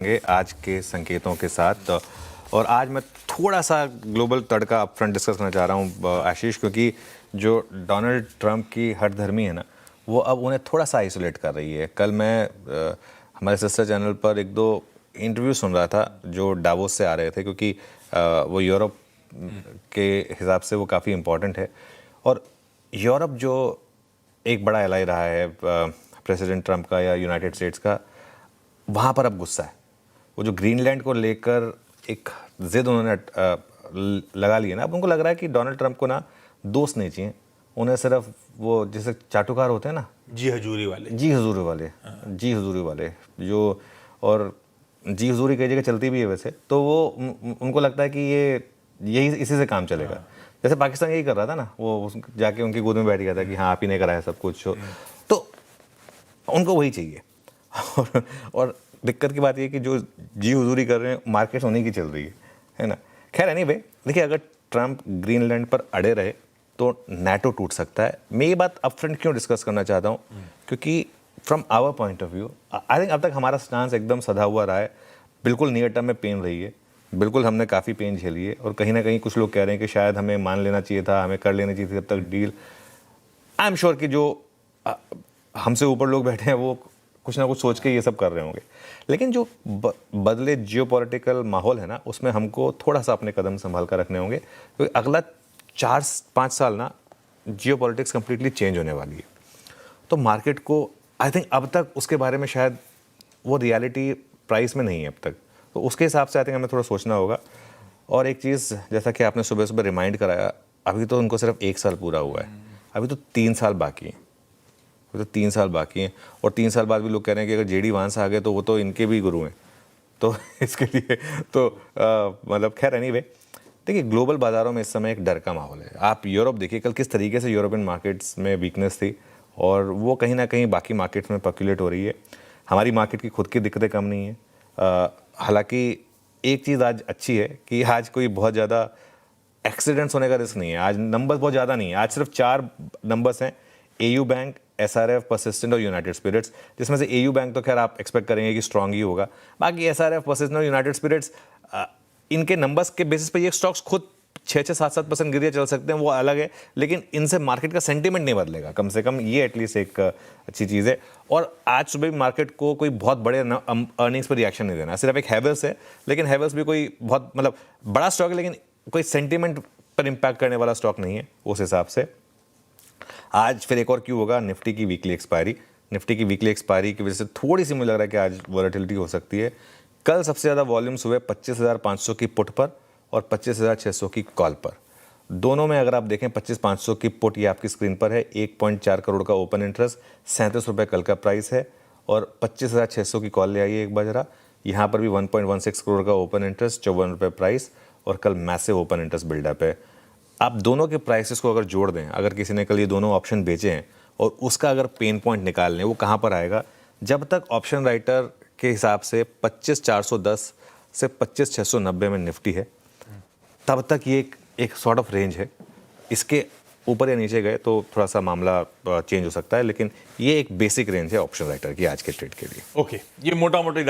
आज के संकेतों के साथ। और आज मैं थोड़ा सा ग्लोबल तड़का अपफ्रंट डिस्कस करना चाह रहा हूँ आशीष, क्योंकि जो डोनाल्ड ट्रंप की हठधर्मी है ना, वो अब उन्हें थोड़ा सा आइसोलेट कर रही है। कल मैं हमारे सिस्टर चैनल पर एक दो इंटरव्यू सुन रहा था जो डावोस से आ रहे थे, क्योंकि वो यूरोप के हिसाब से वो काफ़ी इम्पोर्टेंट है। और यूरोप जो एक बड़ा एलाई रहा है प्रेसिडेंट ट्रंप का या यूनाइटेड स्टेट्स का, वहाँ पर अब गुस्सा है। वो जो ग्रीनलैंड को लेकर एक जिद उन्होंने लगा ली है ना, अब उनको लग रहा है कि डोनाल्ड ट्रंप को ना दोस्त नहीं चाहिए, उन्हें सिर्फ वो जैसे चाटुकार होते हैं ना, जी हजूरी वाले जो, और जी हजूरी कई जगह चलती भी है वैसे, तो वो उनको लगता है कि ये यही इसी से काम चलेगा। जैसे पाकिस्तान यही कर रहा था ना, वो जाके उनकी गोद में बैठ गया था कि हाँ आप ही ने कराया सब कुछ, तो उनको वही चाहिए। और दिक्कत की बात ये कि जो जी हुजूरी कर रहे हैं मार्केट होने की चल रही है ना। खैर एनीवे, देखिए अगर ट्रंप ग्रीनलैंड पर अड़े रहे तो नाटो टूट सकता है। मैं ये बात अपफ्रंट क्यों डिस्कस करना चाहता हूँ, क्योंकि from our point of view I think अब तक हमारा स्टांस एकदम सधा हुआ रहा है। बिल्कुल नियर टर्म में पेन रही है, बिल्कुल हमने काफ़ी पेन झेली है, और कहीं ना कहीं कुछ लोग कह रहे हैं कि शायद हमें मान लेना चाहिए था, हमें कर लेनी चाहिए थी तब तक डील। आई एम श्योर कि जो हमसे ऊपर लोग बैठे हैं वो कुछ ना कुछ सोच के ये सब कर रहे होंगे, लेकिन जो बदले जियोपॉलिटिकल माहौल है ना, उसमें हमको थोड़ा सा अपने कदम संभाल कर रखने होंगे, क्योंकि अगला 4-5 साल ना जियोपॉलिटिक्स कंप्लीटली चेंज होने वाली है। तो मार्केट को आई थिंक अब तक उसके बारे में शायद वो रियलिटी प्राइस में नहीं है अब तक, तो उसके हिसाब से आई थिंक हमें थोड़ा सोचना होगा। और एक चीज़, जैसा कि आपने सुबह सुबह रिमाइंड कराया, अभी तो उनको सिर्फ 1 साल पूरा हुआ है, अभी तो 3 साल बाकी हैं, तो 3 साल बाकी हैं। और 3 साल बाद भी लोग कह रहे हैं कि अगर जेडी वांस आ गए तो वो तो इनके भी गुरु हैं, तो इसके लिए तो मतलब खैर एनीवे, देखिए ग्लोबल बाज़ारों में इस समय एक डर का माहौल है। आप यूरोप देखिए, कल किस तरीके से यूरोपियन मार्केट्स में वीकनेस थी, और वो कहीं ना कहीं बाकी मार्केट्स में पर्कुलेट हो रही है। हमारी मार्केट की खुद की दिक्कतें कम नहीं हैं। हालांकि एक चीज़ आज अच्छी है कि आज कोई बहुत ज़्यादा एक्सीडेंट्स होने का रिस्क नहीं है। आज नंबर बहुत ज़्यादा नहीं है, आज सिर्फ 4 नंबर्स हैं, एयू बैंक, एसआरएफ, परसिस्टेंट और यूनाइटेड स्पिरिट्स, जिसमें से एयू बैंक तो खैर आप एक्सपेक्ट करेंगे कि स्ट्रांग ही होगा। बाकी एसआरएफ, परसिस्टेंट और यूनाइटेड स्पिरिट्स, इनके नंबर्स के बेसिस पे ये स्टॉक्स खुद 6-7% गिरिए चल सकते हैं, वो अलग है, लेकिन इनसे मार्केट का सेंटीमेंट नहीं बदलेगा, कम से कम ये एटलीस्ट एक अच्छी चीज़ है। और आज सुबह भी मार्केट को कोई बहुत बड़े अर्निंग्स पर रिएक्शन नहीं देना, सिर्फ एक हैवेल्स है, लेकिन हैवेल्स भी कोई बहुत मतलब बड़ा स्टॉक है, लेकिन कोई सेंटीमेंट पर इंपैक्ट करने वाला स्टॉक नहीं है उस हिसाब से। आज फिर एक और क्यों होगा, निफ्टी की वीकली एक्सपायरी की वजह से थोड़ी सी मुझे लग रहा है कि आज वॉलेटिलिटी हो सकती है। कल सबसे ज़्यादा वॉल्यूम्स हुए 25,500 की पुट पर और 25,600 की कॉल पर। दोनों में अगर आप देखें 25,500 की पुट, ये आपकी स्क्रीन पर है, 1.4 करोड़ का ओपन इंटरेस्ट, 37 रुपये कल का प्राइस है, और 25,600 की कॉल ले आइए एक बार जरा, यहाँ पर भी 1.16 करोड़ का ओपन इंटरेस्ट, 54 रुपये प्राइस, और कल मैसिव ओपन इंटरेस्ट बिल्डअप है। आप दोनों के प्राइसेस को अगर जोड़ दें, अगर किसी ने कल ये दोनों ऑप्शन बेचे हैं और उसका अगर पेन पॉइंट निकाल लें, वो कहाँ पर आएगा, जब तक ऑप्शन राइटर के हिसाब से 25,410 से 25,690 में निफ्टी है, तब तक ये एक सॉर्ट ऑफ रेंज है। इसके ऊपर या नीचे गए तो थोड़ा सा मामला चेंज हो सकता है, लेकिन ये एक बेसिक रेंज है ऑप्शन राइटर की आज के ट्रेड के लिए। ओके, ये मोटा मोटी